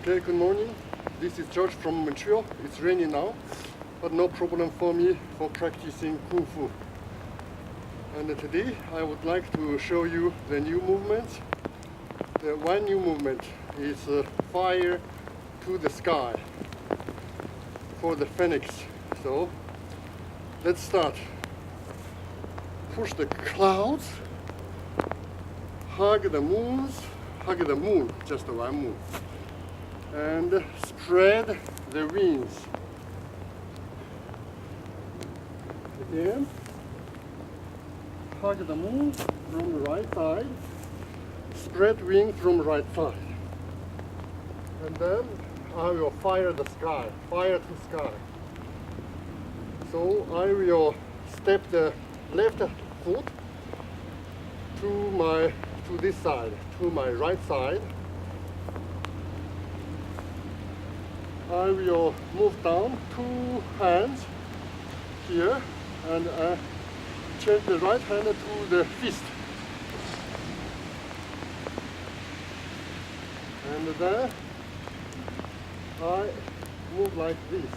Okay, good morning. This is George from Montreal. It's raining now, but no problem for me for practicing Kung Fu. And today I would like to show you the new movement. The one new movement is fire to the sky for the Phoenix. So let's start. Push the clouds, hug the moon, just one moon, and spread the wings. Again, hug the moon from the right side, spread wing from right side, and then I will fire the sky, fire to sky. So I will step the left foot to this side, to my right side. I will move down 2 hands here and change the right hand to the fist. And then I move like this.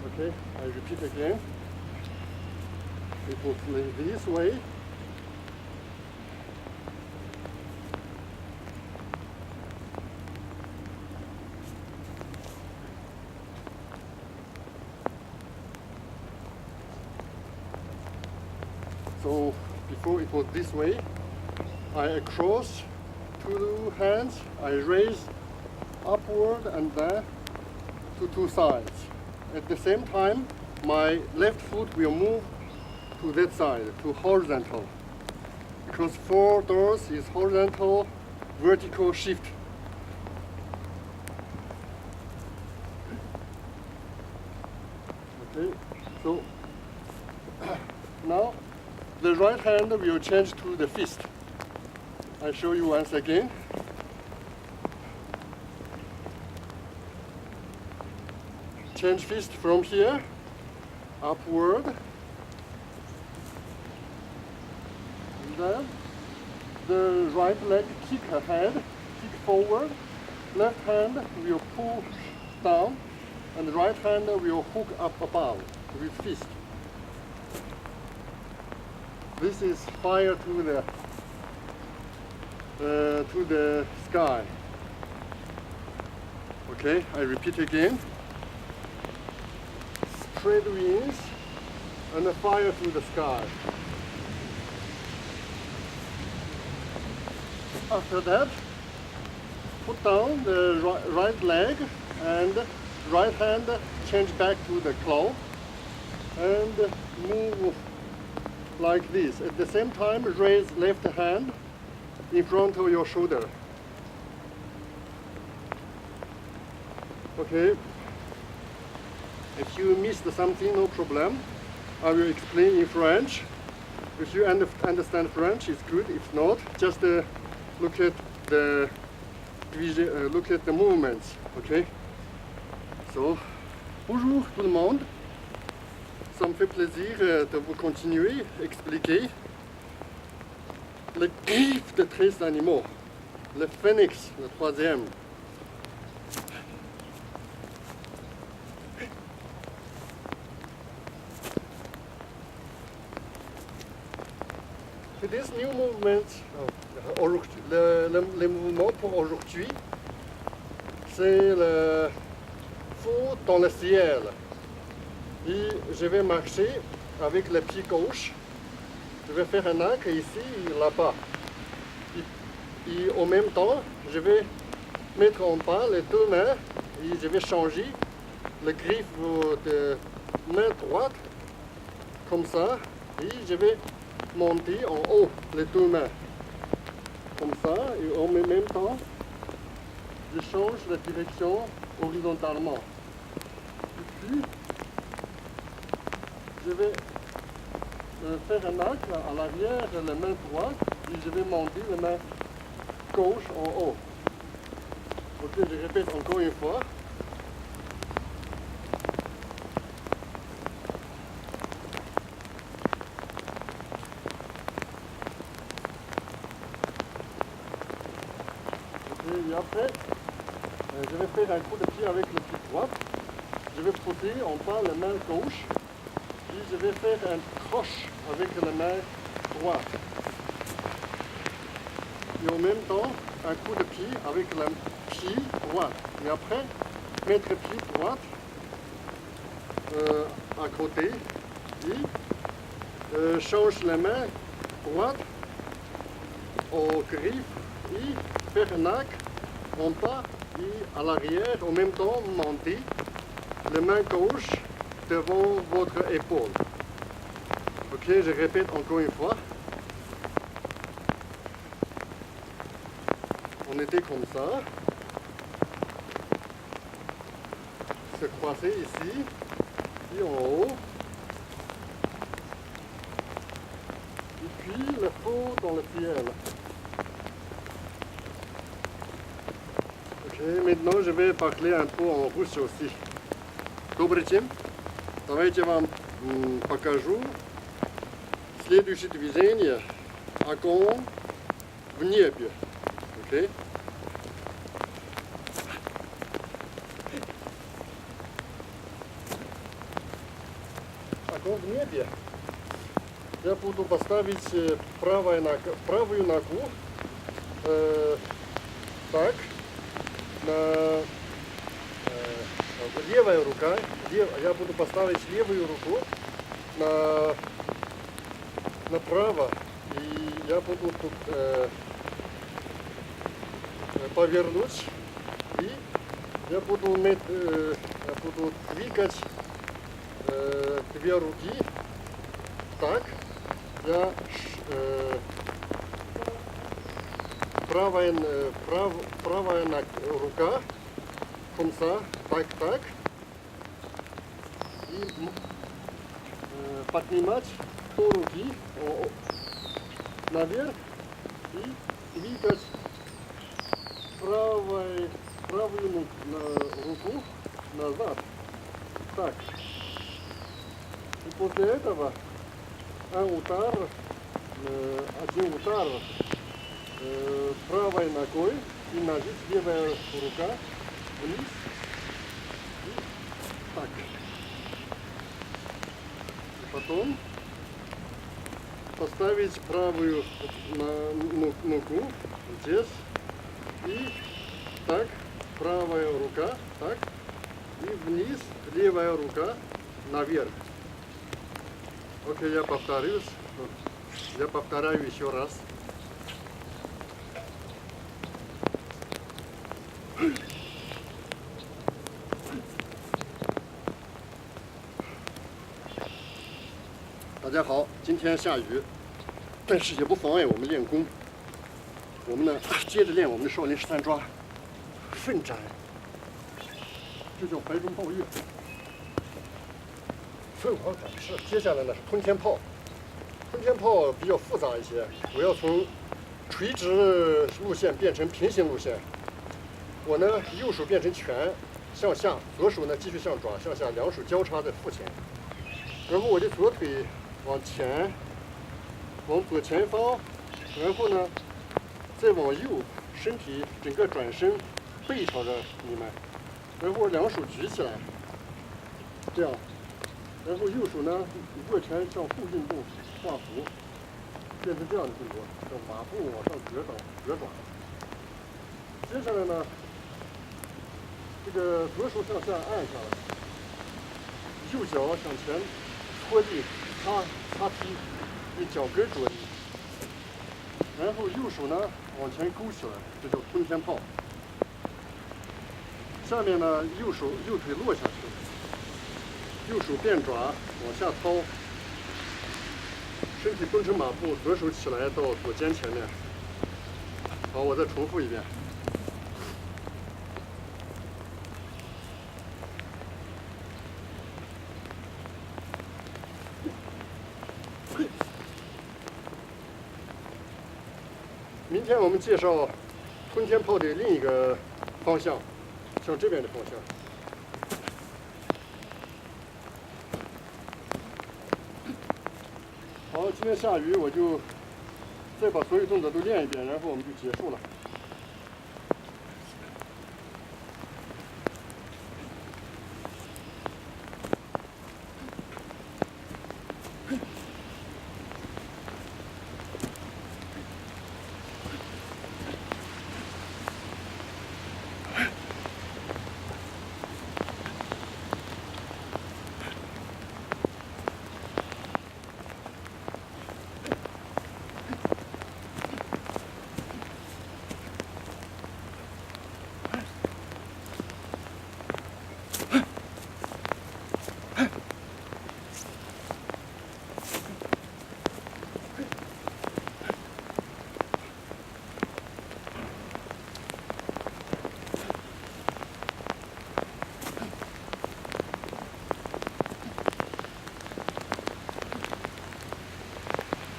Okay, I repeat again. It will play this way. So before it was this way, I across 2 hands, I raise upward and then to 2 sides. At the same time, my left foot will move to that side, to horizontal. Because 4 doors is horizontal, vertical shift. Okay, so now the right hand will change to the fist. I show you once again. Change fist from here, upward. And then the right leg kick ahead, kick forward. Left hand will push down, and the right hand will hook up above with fist. This is fire to the sky. Okay, I repeat again. Spread wings and fire to the sky. After that, put down the right leg and right hand change back to the claw and move like this. At the same time, raise left hand in front of your shoulder. Okay. If you missed something, no problem. I will explain in French. If you understand French, it's good. If not, just look at the movements. Okay. So, bonjour tout le monde. Ça me fait plaisir de vous continuer, expliquer les griffes de 13 animaux. Le Phénix, le 3e. This new movement, le mouvement pour aujourd'hui, c'est le foot dans le ciel. Et je vais marcher avec le pied gauche. Je vais faire un arc ici et là-bas. Et en même temps, je vais mettre en bas les 2 mains et je vais changer le griffe de main droite comme ça. Et je vais monter en haut les 2 mains comme ça. Et en même temps, je change la direction horizontalement. Et puis, je vais faire un arc à l'arrière de la main droite et je vais monter la main gauche en haut. Ok, je répète encore une fois. Ok, il y après, je vais faire un coup de pied avec le pied droit. Je vais pousser en bas la main gauche. Puis je vais faire un croche avec la main droite. Et en même temps, un coup de pied avec le pied droit. Et après, mettre le pied droit à côté. Et change la main droite au griffe et faire un arc en bas et à l'arrière. En même temps, monter la main gauche devant votre épaule. Ok, je répète encore une fois. On était comme ça. Se croiser ici, et en haut. Et puis le faux dans le ciel. Ok, maintenant je vais parler un peu en russe aussi. Добрый день. Давайте вам покажу следующее движение. Огонь в небе. Okay. Огонь в небе. Я буду поставить правую ногу так, левая рука, я буду поставить левую руку направо, и я буду тут повернуть, и я буду двигать две руки так, я правая рука, comme ça, так, и поднимать руки наверх и двигать правую руку назад. Так. И после этого один удар правой ногой и нажать левая рука вниз. И так. И потом поставить правую ногу здесь. И так, правая рука, так. И вниз левая рука наверх. Окей, я повторюсь. Я повторяю еще раз.大家好，今天下雨，但是也不妨碍我们练功。我们呢，接着练我们的少林13抓，奋展，这叫白中抱月。凤凰展示。接下来呢是吞天炮。吞天炮比较复杂一些，我要从垂直路线变成平行路线。我呢右手变成拳向下，左手呢继续向爪向下，两手交叉在腹前。然后我的左腿往前，往左前方，然后呢再往右，身体整个转身，背朝着你们，然后两手举起来，这样。然后右手呢，握拳向后运动，画弧，变成这样的动作，叫马步往上折爪。接下来呢，这个左手向下按下来，右脚向前戳地，擦踢，以脚跟着地。然后右手呢往前勾起来，这叫吞天炮。下面呢，右腿落下去。右手变爪往下掏，身体蹲成马步，左手起来到左肩前面。好，我再重复一遍。明天我们介绍吞天炮的另一个方向，向这边的方向。好，今天下雨，我就再把所有动作都练一遍，然后我们就结束了。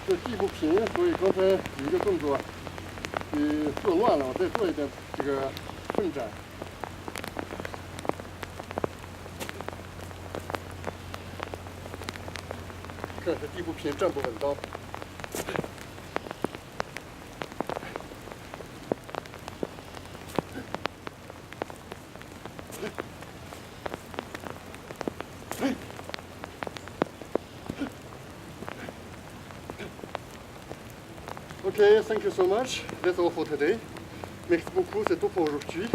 这地不平，所以刚才有一个动作做乱了，我再做一遍这个凤展。看这地不平，站不稳当。Ok, thank you so much. That's all for today. Merci beaucoup, c'est tout pour aujourd'hui.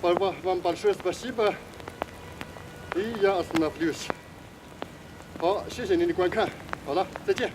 Вам большое спасибо. И я остановлюсь. 好，谢谢您的观看。好了，再见。